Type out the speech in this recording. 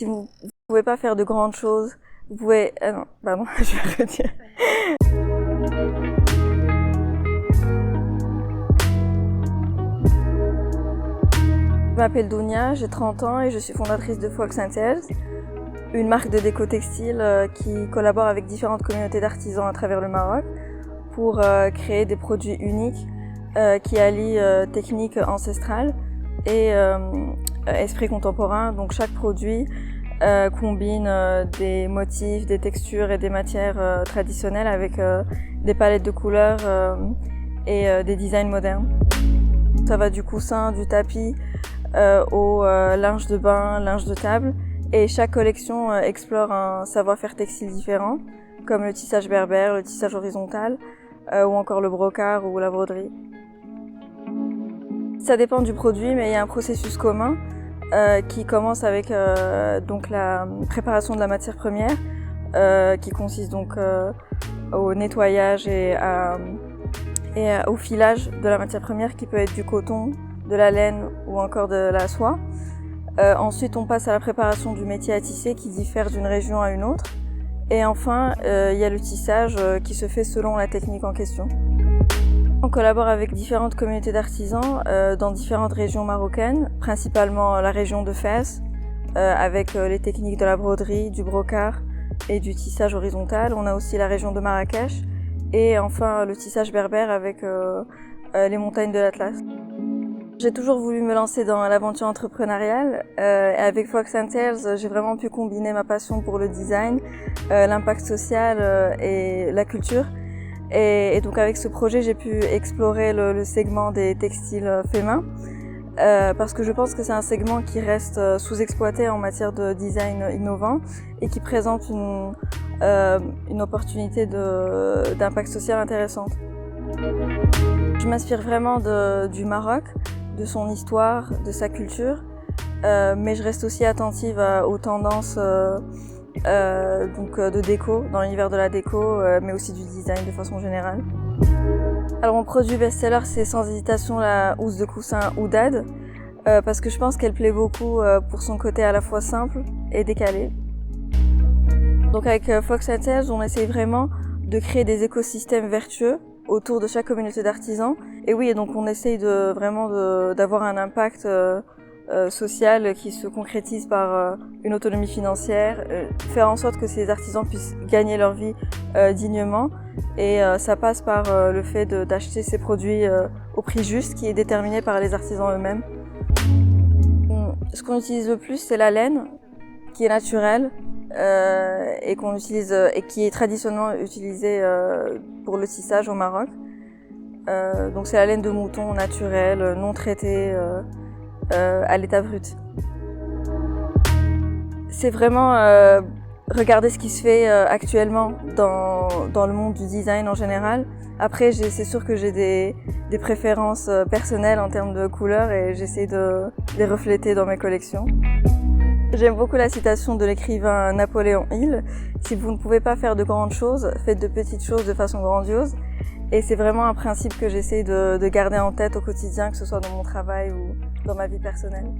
Si vous ne pouvez pas faire de grandes choses, vous pouvez... Ah non, pardon, je vais redire. Je m'appelle Dounia, j'ai 30 ans et je suis fondatrice de Fox & Tales, une marque de déco textile qui collabore avec différentes communautés d'artisans à travers le Maroc pour créer des produits uniques qui allient techniques ancestrales et esprit contemporain. Donc chaque produit combine des motifs, des textures et des matières traditionnelles avec des palettes de couleurs et des designs modernes. Ça va du coussin, du tapis au linge de bain, linge de table, et chaque collection explore un savoir-faire textile différent, comme le tissage berbère, le tissage horizontal ou encore le brocart ou la broderie. Ça dépend du produit, mais il y a un processus commun qui commence avec donc la préparation de la matière première, qui consiste donc au nettoyage et au filage de la matière première, qui peut être du coton, de la laine ou encore de la soie. Ensuite, on passe à la préparation du métier à tisser qui diffère d'une région à une autre. Et enfin, il y a le tissage qui se fait selon la technique en question. On collabore avec différentes communautés d'artisans dans différentes régions marocaines, principalement la région de Fès, avec les techniques de la broderie, du brocart et du tissage horizontal. On a aussi la région de Marrakech et enfin le tissage berbère avec les montagnes de l'Atlas. J'ai toujours voulu me lancer dans l'aventure entrepreneuriale. Avec Fox & Tales, j'ai vraiment pu combiner ma passion pour le design, l'impact social et la culture. Et donc avec ce projet, j'ai pu explorer le segment des textiles faits main, parce que je pense que c'est un segment qui reste sous-exploité en matière de design innovant et qui présente une opportunité d'impact social intéressante. Je m'inspire vraiment du Maroc, de son histoire, de sa culture, mais je reste aussi attentive aux tendances de déco, dans l'univers de la déco, mais aussi du design de façon générale. Alors mon produit best-seller, c'est sans hésitation la housse de coussin Oudad, parce que je pense qu'elle plaît beaucoup pour son côté à la fois simple et décalé. Donc avec Fox & Tales, on essaye vraiment de créer des écosystèmes vertueux autour de chaque communauté d'artisans. Et oui, et donc on essaye d'avoir un impact social qui se concrétise par une autonomie financière, faire en sorte que ces artisans puissent gagner leur vie dignement. Et ça passe par le fait d'acheter ces produits au prix juste qui est déterminé par les artisans eux-mêmes. Ce qu'on utilise le plus, c'est la laine, qui est naturelle et qu'on utilise et qui est traditionnellement utilisée pour le tissage au Maroc. Donc c'est la laine de mouton naturelle, non traitée, à l'état brut. C'est vraiment regarder ce qui se fait actuellement dans le monde du design en général. Après, c'est sûr que j'ai des préférences personnelles en termes de couleurs et j'essaie de les refléter dans mes collections. J'aime beaucoup la citation de l'écrivain Napoléon Hill. Si vous ne pouvez pas faire de grandes choses, faites de petites choses de façon grandiose. Et c'est vraiment un principe que j'essaie de garder en tête au quotidien, que ce soit dans mon travail ou dans ma vie personnelle.